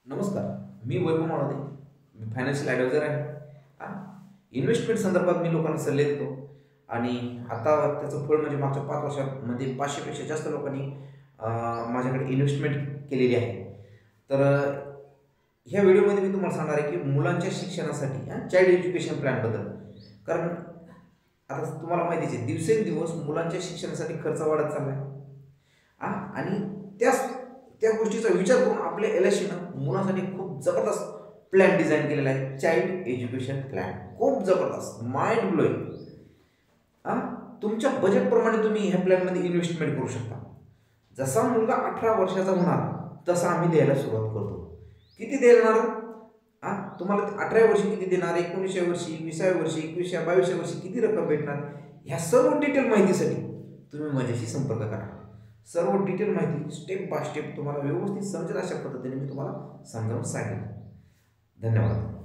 नमस्कार. मी वैभव माळादे. मी financial adviser आहे. Investment संदर्भात मी लोकांना सल्ले देतो आणि आता त्याचं फळ म्हणजे मागच्या 5 वर्षामध्ये 500 पेक्षा जास्त लोकांनी माझ्याकडे इन्व्हेस्टमेंट केलेली आहे. तर ह्या व्हिडिओमध्ये मी तुम्हाला सांगणार आहे की मुलांच्या शिक्षणासाठी चाइल्ड एज्युकेशन प्लॅनबद्दल. कारण आता तुम्हाला माहितीच आहे, दिवसेंदिवस मुलांच्या शिक्षणासाठी खर्च वाढत चालला आहे. आणि त्या गोष्टीचा विचार करून आपल्या LICनं मुलांसाठी खूप जबरदस्त प्लॅन डिझाईन केलेला आहे. चाइल्ड एज्युकेशन प्लॅन खूप जबरदस्त, माइंड ब्लोईंग. तुमच्या बजेटप्रमाणे तुम्ही ह्या प्लॅनमध्ये इन्व्हेस्टमेंट करू शकता. जसा मुलगा 18 वर्षाचा होणार तसा आम्ही द्यायला सुरुवात करतो. किती देणार? तुम्हाला 18व्या वर्षी किती देणार, 19व्या वर्षी, 20व्या वर्षी, 21व्या, 22व्या वर्षी किती रक्कम भेटणार, ह्या सर्व डिटेल माहितीसाठी तुम्ही माझ्याशी संपर्क करा. सर्व डिटेल माहिती स्टेप बाय स्टेप तुम्हाला व्यवस्थित समजेल अशा पद्धतीने मी तुम्हाला समजावून सांगेन. धन्यवाद.